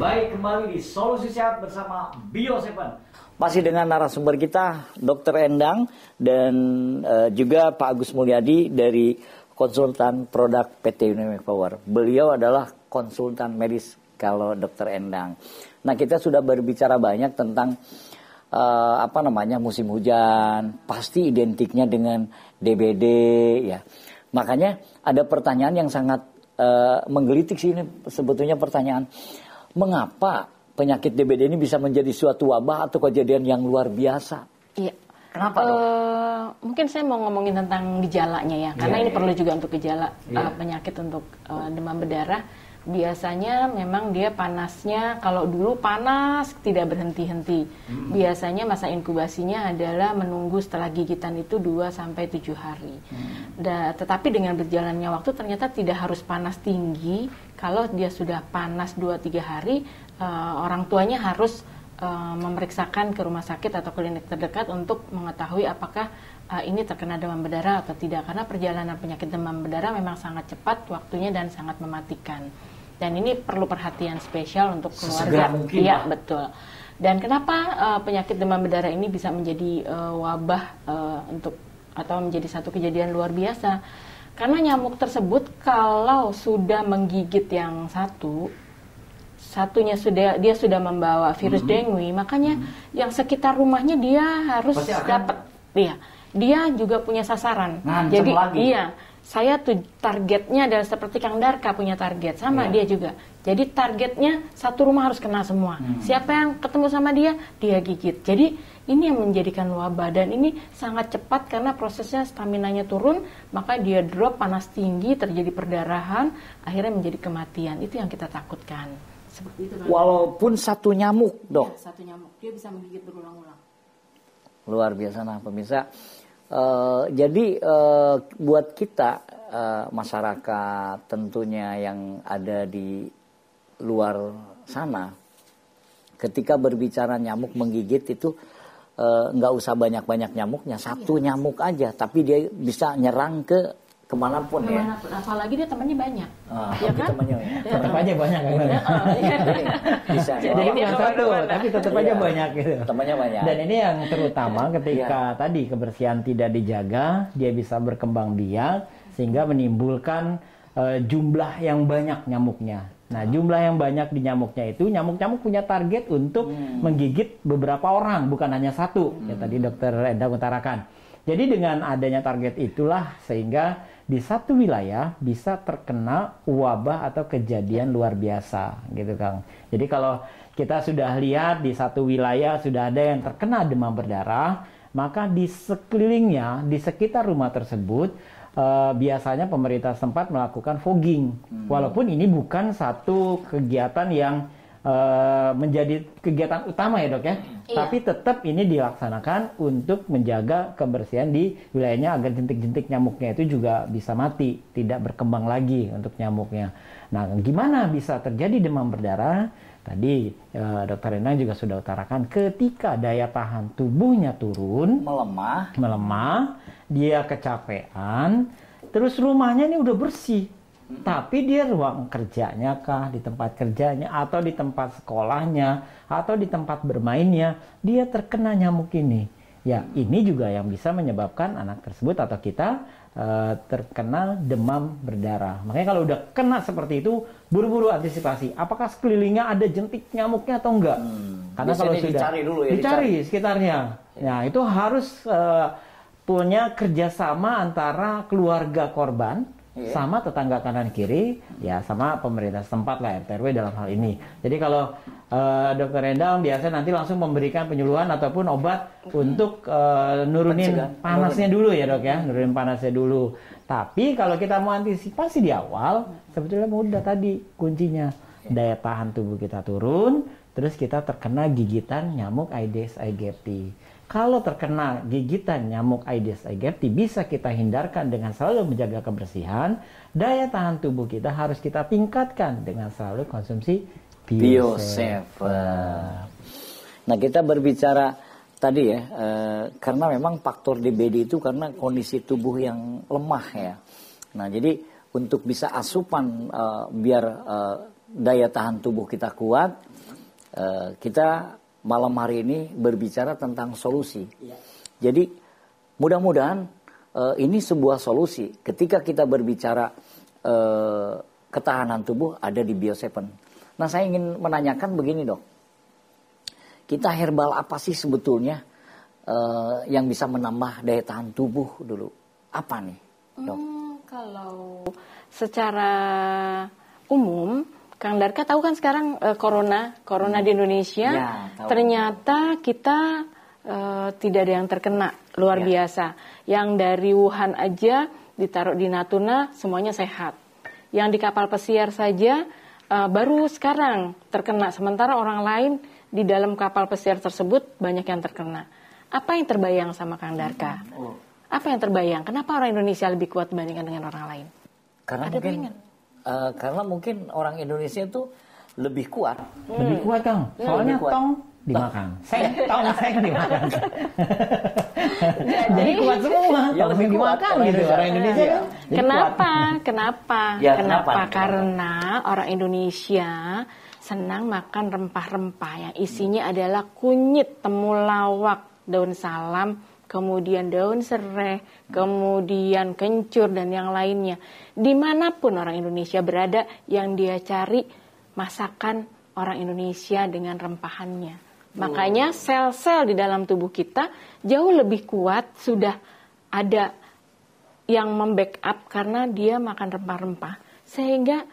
Baik, kembali di Solusi Sehat bersama Bio7. Masih dengan narasumber kita, Dr. Endang dan juga Pak Agus Mulyadi dari konsultan produk PT Unimed Power. Beliau adalah konsultan medis kalau Dr. Endang. Nah, kita sudah berbicara banyak tentang musim hujan, pasti identiknya dengan DBD ya. Makanya ada pertanyaan yang sangat menggelitik sih, ini sebetulnya pertanyaan, mengapa penyakit DBD ini bisa menjadi suatu wabah atau kejadian yang luar biasa? Iya. Kenapa dok? Mungkin saya mau ngomongin tentang gejalanya ya, karena ini perlu juga untuk gejala penyakit untuk demam berdarah. Biasanya memang dia panasnya, kalau dulu panas tidak berhenti-henti. Biasanya masa inkubasinya adalah menunggu setelah gigitan itu 2-7 hari. Tetapi dengan berjalannya waktu ternyata tidak harus panas tinggi. Kalau dia sudah panas 2-3 hari, orang tuanya harus memeriksakan ke rumah sakit atau klinik terdekat untuk mengetahui apakah ini terkena demam berdarah atau tidak. Karena perjalanan penyakit demam berdarah memang sangat cepat waktunya dan sangat mematikan. Dan ini perlu perhatian spesial untuk keluarga. Iya, betul. Dan kenapa penyakit demam berdarah ini bisa menjadi wabah atau menjadi satu kejadian luar biasa? Karena nyamuk tersebut kalau sudah menggigit yang satunya dia sudah membawa virus dengue, makanya yang sekitar rumahnya dia harus dapat. Dia juga punya sasaran. Jadi iya, saya tuh targetnya adalah seperti Kang Darka punya target sama dia juga. Jadi targetnya satu rumah harus kena semua. Siapa yang ketemu sama dia gigit. Jadi ini yang menjadikan wabah, dan ini sangat cepat karena prosesnya staminanya turun, maka dia drop, panas tinggi, terjadi perdarahan, akhirnya menjadi kematian. Itu yang kita takutkan. Seperti itu. Walaupun satu nyamuk, dok. Ya, satu nyamuk dia bisa menggigit berulang-ulang. Luar biasa, nah pemirsa. Jadi buat kita masyarakat tentunya yang ada di luar sana, ketika berbicara nyamuk menggigit itu nggak usah banyak-banyak nyamuknya, satu nyamuk aja, tapi dia bisa nyerang ke kemanapun ya. Apalagi dia temannya banyak. Ya kan? Tetap aja banyak kan. Bisa. Jadi bukan satu, tapi tetap aja banyak gitu. Temannya banyak. Dan ini yang terutama ketika tadi kebersihan tidak dijaga, dia bisa berkembang biak sehingga menimbulkan jumlah yang banyak nyamuknya. Nah, jumlah yang banyak di nyamuknya itu, nyamuk-nyamuk punya target untuk menggigit beberapa orang, bukan hanya satu. Ya tadi Dokter Endang utarakan. Jadi dengan adanya target itulah sehingga di satu wilayah bisa terkena wabah atau kejadian luar biasa gitu Kang. Jadi kalau kita sudah lihat di satu wilayah sudah ada yang terkena demam berdarah, maka di sekelilingnya, di sekitar rumah tersebut biasanya pemerintah setempat melakukan fogging. Walaupun ini bukan satu kegiatan yang menjadi kegiatan utama ya dok ya, tapi tetap ini dilaksanakan untuk menjaga kebersihan di wilayahnya agar jentik-jentik nyamuknya itu juga bisa mati, tidak berkembang lagi untuk nyamuknya. Nah, gimana bisa terjadi demam berdarah? Tadi Dokter Endang juga sudah utarakan, ketika daya tahan tubuhnya turun, melemah, dia kecapean, terus rumahnya ini udah bersih. Tapi dia ruang kerjanya kah, di tempat kerjanya, atau di tempat sekolahnya, atau di tempat bermainnya, dia terkena nyamuk ini. Ya, ini juga yang bisa menyebabkan anak tersebut atau kita terkena demam berdarah. Makanya kalau udah kena seperti itu, buru-buru antisipasi. Apakah sekelilingnya ada jentik nyamuknya atau enggak? Karena kalau sudah dicari dulu ya, dicari sekitarnya. Nah, itu harus punya kerjasama antara keluarga korban, sama tetangga kanan kiri, ya sama pemerintah setempat lah, RT RW dalam hal ini. Jadi kalau Dokter Endang biasanya nanti langsung memberikan penyuluhan ataupun obat untuk nurunin panasnya dulu ya dok ya, nurunin panasnya dulu. Tapi kalau kita mau antisipasi di awal, sebetulnya mudah tadi kuncinya, daya tahan tubuh kita turun, terus kita terkena gigitan nyamuk Aedes aegypti. Kalau terkena gigitan nyamuk Aedes aegypti bisa kita hindarkan dengan selalu menjaga kebersihan. Daya tahan tubuh kita harus kita tingkatkan dengan selalu konsumsi Bio7. Nah, kita berbicara tadi ya, karena memang faktor DBD itu karena kondisi tubuh yang lemah ya. Nah, jadi untuk bisa asupan biar daya tahan tubuh kita kuat, kita malam hari ini berbicara tentang solusi. Jadi mudah-mudahan ini sebuah solusi. Ketika kita berbicara ketahanan tubuh ada di Bio7. Nah, saya ingin menanyakan begini, Dok. Kita herbal apa sih sebetulnya yang bisa menambah daya tahan tubuh dulu? Apa nih, Dok? Kalau secara umum, Kang Darka tahu kan sekarang corona di Indonesia, Ya, ternyata kita tidak ada yang terkena, luar biasa. Yang dari Wuhan aja ditaruh di Natuna semuanya sehat. Yang di kapal pesiar saja baru sekarang terkena, sementara orang lain di dalam kapal pesiar tersebut banyak yang terkena. Apa yang terbayang sama Kang Darka? Apa yang terbayang? Kenapa orang Indonesia lebih kuat dibandingkan dengan orang lain? Karena mungkin orang Indonesia itu lebih kuat. Lebih kuat, Kang. Soalnya tong dimakan. Tong dimakan. Jadi kuat semua. Ya, lebih dimakan gitu. Orang Indonesia kan. Kenapa? Ya, Kenapa? kenapa? Karena orang Indonesia senang makan rempah-rempah yang isinya adalah kunyit, temulawak, daun salam, kemudian daun serai, kemudian kencur dan yang lainnya. Dimanapun orang Indonesia berada, yang dia cari masakan orang Indonesia dengan rempahannya. Makanya sel-sel di dalam tubuh kita jauh lebih kuat, sudah ada yang membackup karena dia makan rempah-rempah. Sehingga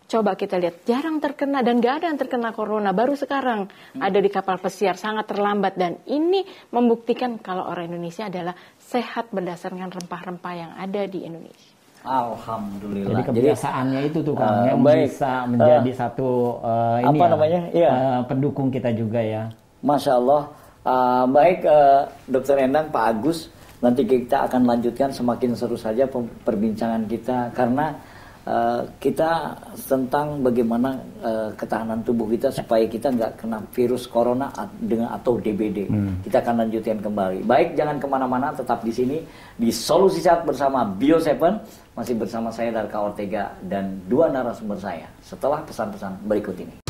coba kita lihat, jarang terkena dan gak ada yang terkena corona. Baru sekarang ada di kapal pesiar, sangat terlambat. Dan ini membuktikan kalau orang Indonesia adalah sehat berdasarkan rempah-rempah yang ada di Indonesia. Alhamdulillah. Jadi kebiasaannya itu tuh, Kang, yang baik. bisa menjadi satu apa namanya? Iya. Pendukung kita juga ya. Masya Allah. Baik, Dr. Endang, Pak Agus. Nanti kita akan lanjutkan, semakin seru saja perbincangan kita. Karena kita tentang bagaimana ketahanan tubuh kita supaya kita nggak kena virus corona dengan atau DBD. Kita akan lanjutkan kembali. Baik, jangan kemana-mana, tetap di sini di Solusi Sehat bersama Bio7. Masih bersama saya Darka Ortega dan dua narasumber saya setelah pesan-pesan berikut ini.